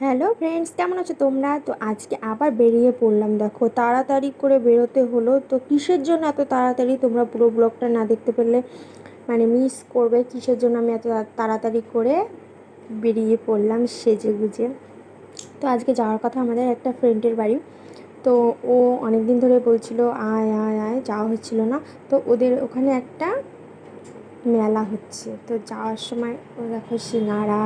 Hello friends, কেমন আছো তোমরা? তো আজকে আবার বেরিয়ে পড়লাম। দেখো, তাড়াতাড়ি করে বেরোতে হলো। তো কিসের জন্য এত তাড়াতাড়ি, তোমরা পুরো ব্লগটা না দেখতে পেলে মানে মিস করবে। কিসের জন্য আমি এত তাড়াতাড়ি করে বেরিয়ে পড়লাম সেজে গুজে। তো আজকে যাওয়ার কথা আমাদের একটা ফ্রেন্ডের বাড়ি। তো ও অনেক দিন ধরে বলছিল আয় আয় আয়, যাওয়া হচ্ছিল না। তো ওদের ওখানে একটা মেলা হচ্ছে। তো যাওয়ার সময় ও দেখো সিঙ্গারা,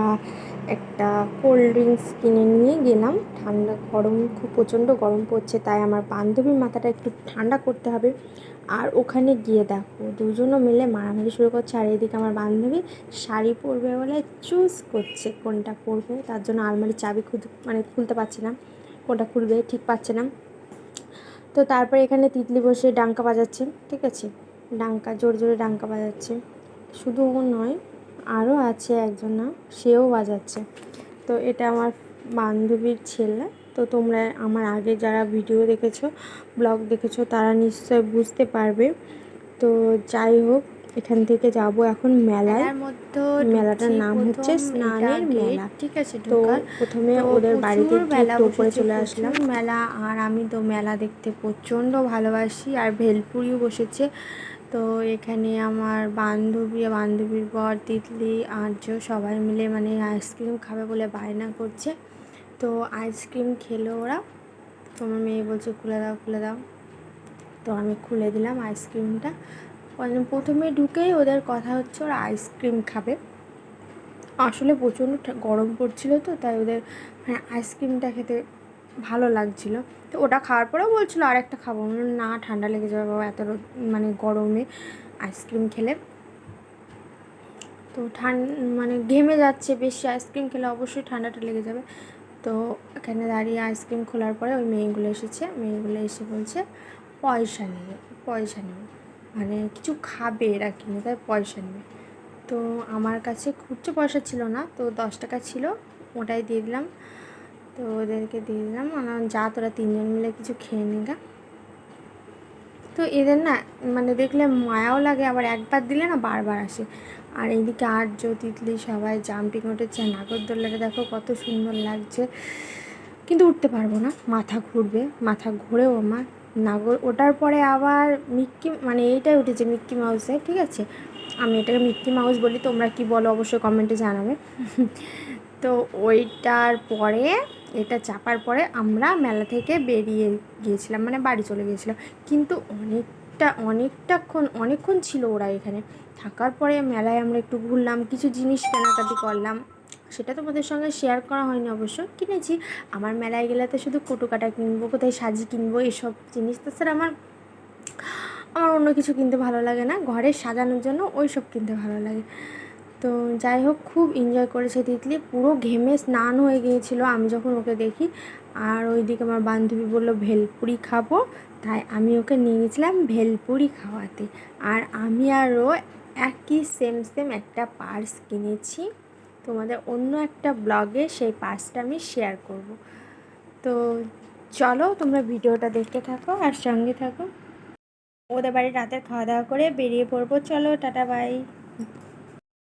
একটা কোল্ড ড্রিঙ্কস কিনে নিয়ে গেলাম। ঠান্ডা গরম, খুব প্রচণ্ড গরম পড়ছে, তাই আমার বান্ধবীর মাথাটা একটু ঠান্ডা করতে হবে। আর ওখানে গিয়ে দেখো দুজনও মিলে মারামারি শুরু করছে। আর এদিকে আমার বান্ধবী শাড়ি পরবে বলে চুজ করছে কোনটা পরবে। তার জন্য আলমারির চাবি খুলতে পারছে না, কোনটা খুলবে ঠিক পাচ্ছে না। তো তারপরে এখানে তিতলি বসে ডাঙ্কা বাজাচ্ছে, ঠিক আছে, ডাঙ্কা জোরে জোরে ডাঙ্কা বাজাচ্ছে। শুধু ও নয়, আরও আছে একজনা, সেও বাজাচ্ছে। তো এটা আমার বান্ধবীর ছেলে। তো তোমরা আমার আগে যারা ভিডিও দেখেছো, ব্লগ দেখেছো, তারা নিশ্চয় বুঝতে পারবে। তো যাই হোক, এখান থেকে যাব এখন মেলায়। মেলাটার নাম হচ্ছে স্নানের মেলা। ঠিক আছে, তো ঢোকার প্রথমে তো ওদের বাড়িতে প্রচুর গিয়ে মেলা একটু ওপরে বসেছে, চলে প্রচুর আসলাম। মেলা। আর আমি তো মেলা দেখতে প্রচণ্ড ভালোবাসি। আর ভেলপুরিও বসেছে। তো এখানে আমার বান্ধবীর বর, তিতলি, আর্য সবাই মিলে মানে আইসক্রিম খাবে বলে বায়না করছে। তো আইসক্রিম খেলো ওরা। তোমার মেয়ে বলছে খুলে দাও খুলে দাও। তো আমি খুলে দিলাম আইসক্রিমটা। প্রথমে ঢুকেই ওদের কথা হচ্ছে ওরা আইসক্রিম খাবে। আসলে প্রচণ্ড গরম পড়ছিল, তো তাই ওদের মানে আইসক্রিমটা খেতে ভালো লাগছিলো। তো ওটা খাওয়ার পরেও বলছিলো আর একটা খাবো। না, ঠান্ডা লেগে যাবে বাবা এত মানে গরমে আইসক্রিম খেলে। তো মানে ঘেমে যাচ্ছে, বেশি আইসক্রিম খেলে অবশ্যই ঠান্ডাটা লেগে যাবে। তো এখানে দাঁড়িয়ে আইসক্রিম খোলার পরে ওই মেয়েগুলো এসেছে। মেয়েগুলো এসে বলছে পয়সা নেবে, পয়সা নেবে, মানে কিছু খাবে এরা কিনে, তাই পয়সা নেবে। তো আমার কাছে খুচরো পয়সা ছিল না, তো 10 টাকা ছিল, ওটাই দিয়ে দিলাম। তো ওদেরকে দিয়ে দিলাম, যা তোরা তিনজন মিলে কিছু খেয়ে নিগা। তো এদের না মানে দেখলে মায়াও লাগে, আবার একবার দিলে না বারবার আসে। আর এইদিকে আর্য, তিতলি সবাই জাম্পিং উঠেছে। নাগরদোল্লাটা দেখো কত সুন্দর লাগছে, কিন্তু উঠতে পারবো না, মাথা ঘুরবে, মাথা ঘুরেও আমার ওটার পরে আবার মানে এইটাই উঠেছে মিক্কি মাউসে, ঠিক আছে, আমি এটাকে মিক্কি মাউস বলি, তোমরা কি বলো অবশ্যই কমেন্টে জানাবে। তো ওইটার পরে, এটা চাপার পরে আমরা মেলা থেকে বেরিয়ে গিয়েছিলাম, মানে বাড়ি চলে গিয়েছিলাম। কিন্তু অনেকক্ষণ ছিল ওরা এখানে থাকার পরে। মেলায় আমরা একটু ঘুরলাম, কিছু জিনিস কেনাকাটি করলাম, সেটা তোমাদের সঙ্গে শেয়ার করা হয়নি অবশ্য। কিনেছি, আমার মেলায় গেলে তো শুধু কটুকাটা কিনবো, কোথায় সাজি কিনবো, এসব জিনিস। তাছাড়া আমার অন্য কিছু কিনতে ভালো লাগে না, ঘরে সাজানোর জন্য ওই সব কিনতে ভালো লাগে। তো যাই হোক, খুব এনজয় করেছে তিতলি, পুরো ঘেমে স্নান হয়ে গিয়েছিলো আমি যখন ওকে দেখি। আর ওইদিকে আমার বান্ধবী বললো ভেলপুরি খাবো, তাই আমি ওকে নিয়ে গেছিলাম ভেলপুরি খাওয়াতে। আর আমি আর ও একই সেম একটা পার্স কিনেছি। তোমাদের অন্য একটা ব্লগে সেই পার্সটা আমি শেয়ার করব। তো চলো তোমরা ভিডিওটা দেখতে থাকো আর সঙ্গে থাকো। ওদের বাড়ি রাতের খাওয়া দাওয়া করে বেরিয়ে পড়বো। চলো, টাটা বাই।